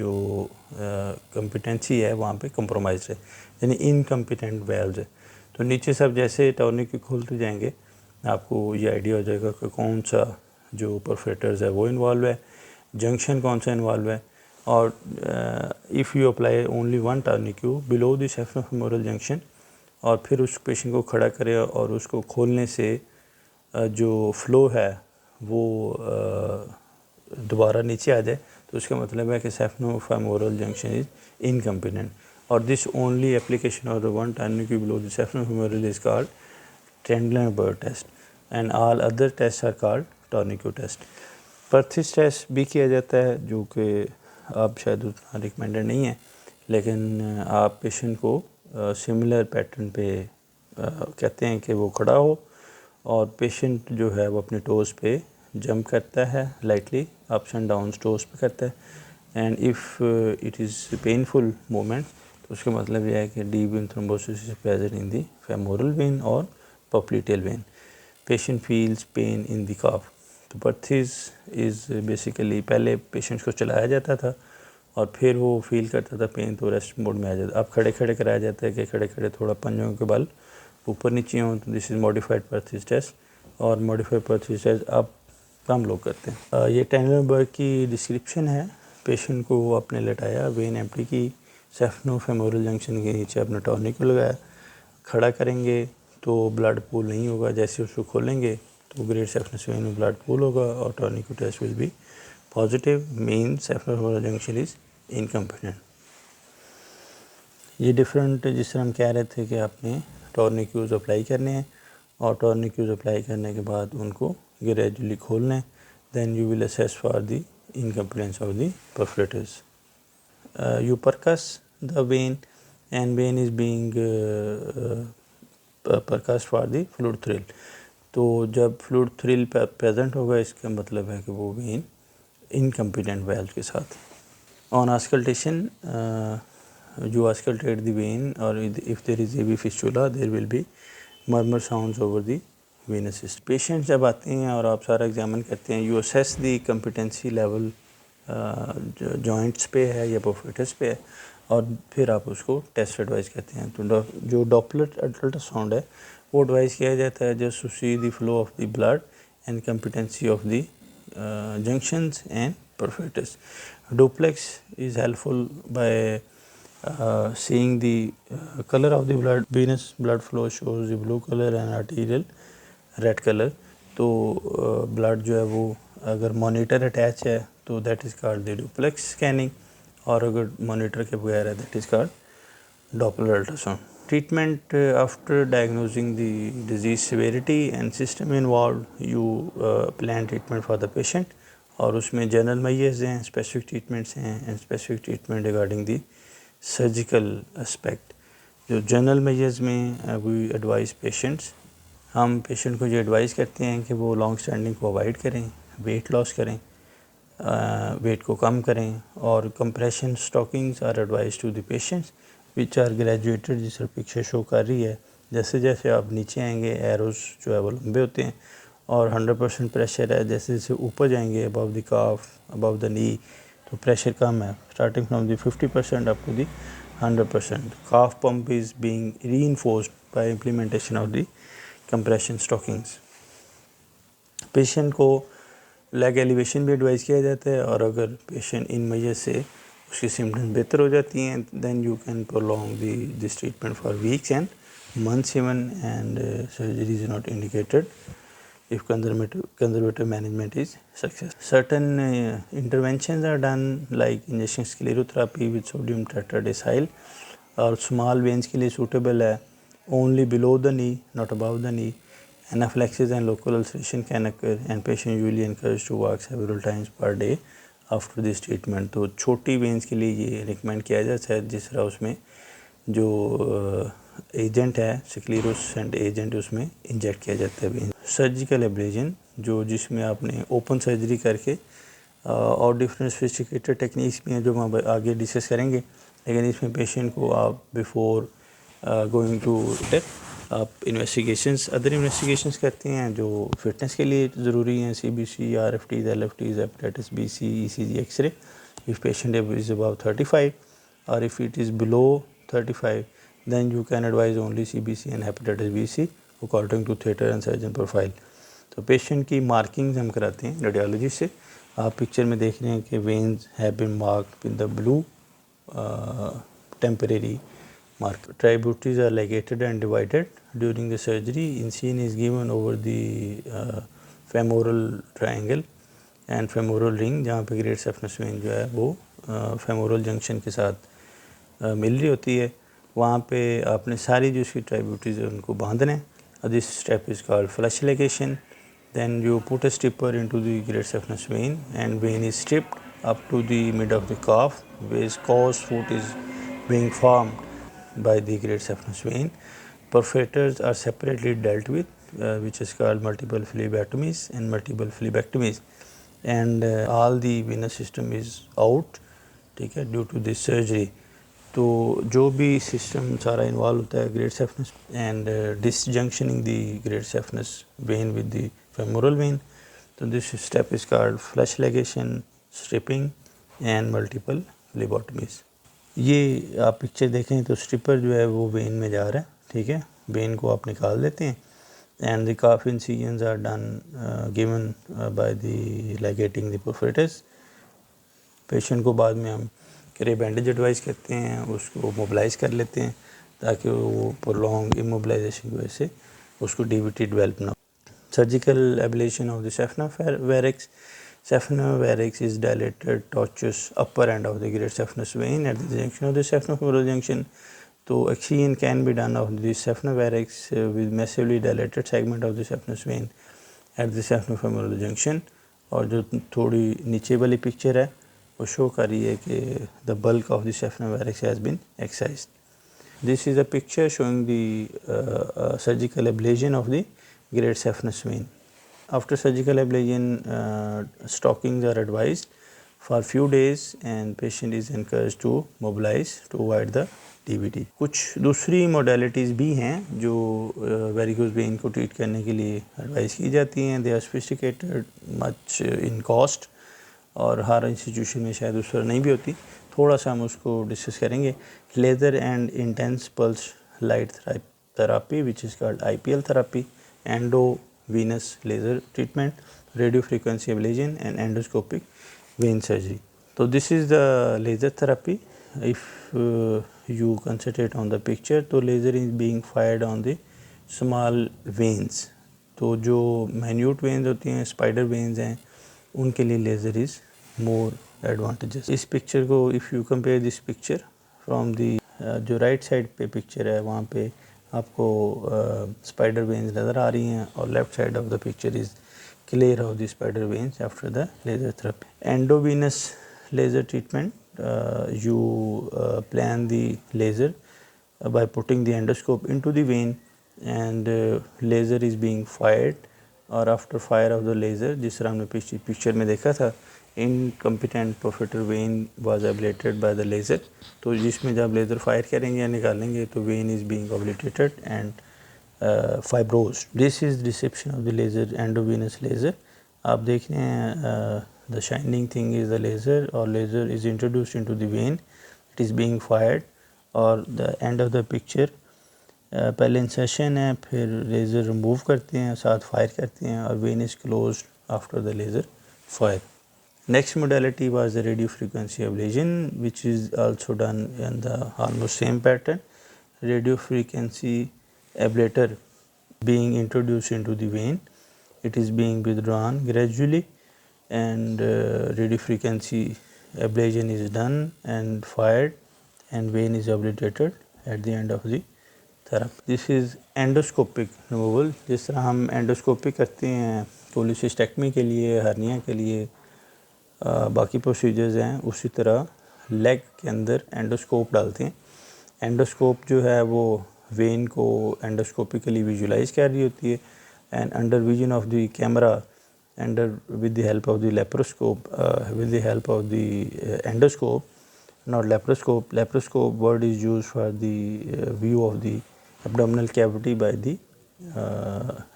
जो कम्पिटेंसी है वहाँ पे कंप्रोमाइज है, यानी इनकम्पिटेंट वेल्व्स है। तो नीचे सब जैसे टॉर्निक्यू खुलते जाएंगे आपको ये आइडिया हो जाएगा कि कौन सा जो परफेक्टर्स है वो इन्वॉल्व है, जंक्शन कौन सा इन्वॉल्व है। और if you apply only one tourniquet below the saphenofemoral junction और फिर उस पेशेंट को खड़ा करें और उसको खोलने से जो फ्लो है वो दोबारा नीचे आ जाए, तो उसका मतलब है कि सेफ्रोफेमोरल जंक्शन इज़ इनकम्पिटेंट। और this only application of the one tourniquet below the saphenofemoral is called Trendelenburg test and all other test are called tourniquet test. Perthes test भी किया जाता है जो कि आप शायद उतना रिकमेंडेड नहीं है, लेकिन आप पेशेंट को सिमिलर पैटर्न पे कहते हैं कि वो खड़ा हो और पेशेंट जो है वो अपने टोज़ पे जंप करता है, lightly ups and downs toes पे करता है। And if it is painful moment तो उसका मतलब यह है कि deep vein thrombosis is present in the femoral when और popliteal vein. Patient feels pain in the calf. तो पर्थिस इज़ बेसिकली पहले पेशेंट्स को चलाया जाता था और फिर वो फील करता था पेन, तो रेस्ट मोड में आ जाता। अब खड़े खड़े कराया जाता है कि खड़े खड़े थोड़ा पंजों के बल ऊपर नीचे हों, तो दिस इज़ मॉडिफाइड पर्थिस टेस्ट। और मॉडिफाइड पर्थिस टेस्ट अब कम लोग करते हैं। ये ट्रेंडलर-बर्ट की डिस्क्रिप्शन है। पेशेंट को अपने लेटाया, वेन एम्प्टी की, सेफ्रोफेमोरल जंक्शन के नीचे अपना टॉर्निक्यू लगाया, खड़ा करेंगे तो ब्लड पूल नहीं होगा, जैसे उसको खोलेंगे तो ग्रेट सेफनेस वेन में ब्लड पूल होगा और tourniquet test will be positive, mean saphenofemoral junction is incompetent. ये डिफरेंट, जिस तरह हम कह रहे थे कि आपने टॉर्निक्यूज़ अप्लाई करने हैं और टॉर्निक्यूज़ अप्लाई करने के बाद उनको ग्रेजुअली खोलना है, then you will assess for the incompetence of the perforators. You percuss the vein and vein is being percuss for the fluid thrill. तो जब फ्लूइड थ्रिल प्रेजेंट होगा इसका मतलब है कि वो वेन इनकम्पिटेंट वेल्व के साथ। On auscultation you auscultate the vein, or if there is AV fistula there will be murmur sounds over the venous system. Patient जब आते हैं और आप सारा एग्जामिन करते हैं, you assess the competency level joints पे है या परफोरेटर्स पे है, और फिर आप उसको टेस्ट एडवाइस करते हैं। तो जो डॉपलर अल्ट्रासाउंड है वो एडवाइस किया जाता है just to see the flow of the blood and competency of the junctions and perforators. Duplex is helpful by seeing the color of the blood. Venous blood flow shows the blue color and arterial red color. तो blood जो है वो अगर monitor attach है तो that is called the duplex scanning, और अगर monitor के बगैर है that is called Doppler ultrasound. Treatment after diagnosing the disease severity and system involved, you plan treatment for the patient, और उसमें जनरल मेजर्स हैं, स्पेसिफिक ट्रीटमेंट्स हैं and specific treatment regarding the surgical aspect. जो general measures में we advise patients, हम patient को ये advice करते हैं कि वो लॉन्ग स्टैंडिंग को अवॉइड करें, वेट लॉस करें, वेट को कम करें, और compression stockings are advice to the patients which are graduated, जिस तरह पिक्चर शो कर रही है। जैसे जैसे आप नीचे आएंगे एरोज जो है वो लंबे होते हैं और 100% प्रेशर है, जैसे जैसे ऊपर जाएंगे above the calf, above the knee, तो प्रेशर कम है, starting from the 50% up to the 100%. Calf pump is being reinforced by implementation of the compression stockings. Patient को लेग एलिवेशन भी एडवाइस किया जाता है, और अगर पेशेंट इन वजह से उसकी सिम्टम्स बेहतर हो जाती हैं then you can prolong this treatment for weeks and months even, and surgery is not indicated if conservative management is successful. Certain interventions are done like injection sclerotherapy with sodium tetradecyl, और small veins के लिए suitable है, only below the knee not above the knee. Anaphylaxis and local ulceration can occur and patient usually encouraged to walk several times per day after this treatment. तो छोटी veins के लिए ये recommend किया जाता है, जिस तरह उसमें जो एजेंट है स्क्लेरोसेंट एजेंट उसमें इंजेक्ट किया जाता है वेन। सर्जिकल एब्लेजन जो जिसमें आपने ओपन सर्जरी करके, और डिफरेंट सोफिस्टिकेटेड टेक्निक्स भी हैं जो हम आगे डिस्कस करेंगे, लेकिन इसमें पेशेंट को आप बिफोर गोइंग टू आप इन्वेस्टिगेशंस, अदर इन्वेस्टिगेशंस करते हैं जो फिटनेस के लिए ज़रूरी हैं, CBC, RFTs, LFTs, hepatitis B, C, ECG, X ray, if patient is above 35, or if it is below 35, then you can advise only CBC and hepatitis BC according to theatre and surgeon profile. तो patient की markings हम कराते हैं radiology से. आप picture में देख रहे हैं कि veins have been marked with the blue temporary mark. Tributaries are ligated and divided during the surgery. Incision is given over the femoral triangle and femoral ring, जहाँ पे great saphenous vein जो है वो femoral junction के साथ मिल रही होती है. वहाँ पे आपने सारी जो इसकी tributaries है उनको बांधना है. This step is called flush ligation. Then you put a stripper into the great saphenous vein and vein is stripped up to the mid of the calf, where cause foot is being formed by the great saphenous vein. Perforators are separately dealt with, which is called multiple phlebotomies and multiple phlebectomies, and all the venous system is out, ठीक है, due to this surgery. तो जो भी system सारा involve होता है great saphenous and disjunctioning the great saphenous vein with the femoral vein. तो this step is called flush ligation, stripping and multiple phlebotomies. ये आप पिक्चर देखें तो स्ट्रिपर जो है वो वेन में जा रहा है, ठीक है. वेन को आप निकाल देते हैं and the calf incisions are done given by the ligating the perforators. Patient को बाद में हम क्रे बैंडेज एडवाइस करते हैं, उसको मोबिलाइज कर लेते हैं ताकि वो प्रोलॉन्ग इमोबिलाइजेशन की वजह से उसको डीवीटी डेवलप ना हो. Surgical ablation of the saphena varix. Saphenous varix is dilated tortuous upper end of the great saphenous vein at the junction of the saphenofemoral junction. So excision can be done of the saphenous varix with massively dilated segment of the saphenous vein at the saphenofemoral junction. और जो थोड़ी नीचे वाली picture है वो show कर रही है कि the bulk of the saphenous varix has been excised. This is a picture showing the surgical ablation of the great saphenous vein. After surgical ablation, stockings are advised for few days and patient is encouraged to mobilize to avoid the DVT. कुछ दूसरी modalities भी हैं जो varicose vein को treat करने के लिए advice की जाती हैं. They are sophisticated, much in cost और हर इंस्टीट्यूशन में शायद उस तरह नहीं भी होती. थोड़ा सा हम उसको डिस्कस करेंगे. Laser and intense pulse light therapy which is called IPL therapy, endovenous laser treatment, radio frequency ablation and endoscopic vein surgery. So this is the laser therapy. If you concentrate on the picture, तो laser is being fired on the small veins. तो जो minute veins होती हैं, spider veins हैं, उनके लिए laser is more advantageous. इस picture को if you compare this picture from the जो right side पे picture है वहाँ पे आपको स्पाइडर वेन्स नज़र आ रही हैं और left side of the picture is clear of the spider veins after the laser therapy. Endovenous laser treatment, you plan the laser by putting the endoscope into the vein and laser is being fired, और after fire of the laser जिस तरह हमने picture में देखा था incompetent perforator vein was ablated by the laser. तो जिसमें जब लेज़र फायर करेंगे या निकालेंगे तो vein is being obliterated and fibrosed. This is reception of the laser, endovenous laser. आप देख रहे हैं the shining thing is the laser or laser is introduced into the vein, it is being fired और the end of the picture पहले incision है फिर laser remove करते हैं साथ फायर करते हैं और when is closed after the laser fire. Next modality was the radio frequency ablation, which is also done in the almost same pattern. Radio frequency ablator being introduced into the vein, it is being withdrawn gradually and radio frequency ablation is done and fired and vein is obliterated at the end of the therapy. This is endoscopic removal. जिस तरह हम endoscopy करते हैं cholecystectomy के लिए, hernia के लिए, बाकी प्रोसीजर्स हैं, उसी तरह लेग के अंदर एंडोस्कोप डालते हैं. एंडोस्कोप जो है वो वेन को एंडोस्कोपिकली विजुलाइज कर रही होती है and under vision of the camera under with the help of the laparoscope with the help of the endoscope, not laparoscope. Laparoscope word is used for the view of the abdominal cavity by the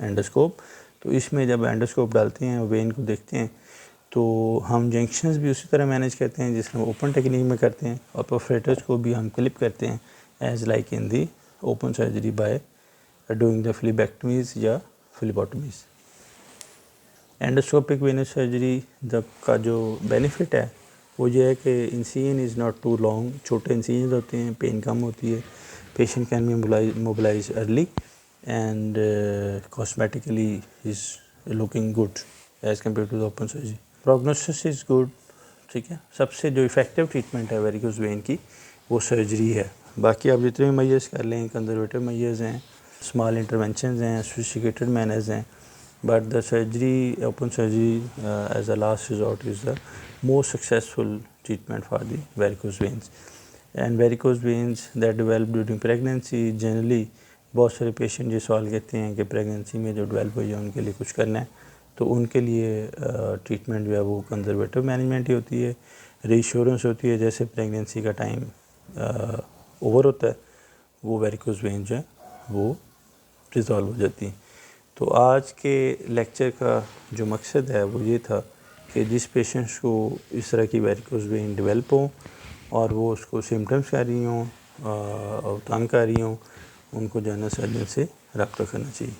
endoscope. तो इसमें जब endoscope डालते हैं when को देखते हैं तो हम जंक्शंस भी उसी तरह मैनेज करते हैं जिसमें ओपन टेक्निक में करते हैं, और परफोरेटर्स को भी हम क्लिप करते हैं as like in the open surgery by doing the phlebectomies या फ्लीबोटमीज। एंडोस्कोपिक वेनस सर्जरी का जो बेनिफिट है वो ये है कि incision is not too long, छोटे इंसिजन होते हैं, पेन कम होती है, patient can be mobilize early and cosmetically is looking good as compare to the open surgery. Prognosis is good, ठीक है। सबसे जो इफ़ेक्टिव ट्रीटमेंट है वेरिकोज वेन की वो सर्जरी है। बाकी आप जितने भी मेजर्स कर लें, कंजर्वेटिव मेजर्स हैं, स्मॉल इंटरवेंशन हैं, सोफिस्टिकेटेड मैनर्स हैं, but the surgery, open surgery as a last resort is the most successful treatment for the varicose veins. And varicose veins that develop during pregnancy generally, बहुत सारे patient ये सवाल कहते हैं कि pregnancy में जो डेवलप हुई है उनके लिए कुछ करना है, तो उनके लिए ट्रीटमेंट जो है वो कंजर्वेटिव मैनेजमेंट ही होती है, रीश्योरेंस होती है। जैसे प्रेगनेंसी का टाइम ओवर होता है वो वेरिकोज वेन जो है वो रिजॉल्व हो जाती है। तो आज के लेक्चर का जो मकसद है वो ये था कि जिस पेशेंट्स को इस तरह की वेरिकोज वेन डेवलप हो और वो उसको सिम्टम्स आ रही हों और तंग आ रही हों, उनको जनरल सर्जन से रब्ता करना चाहिए।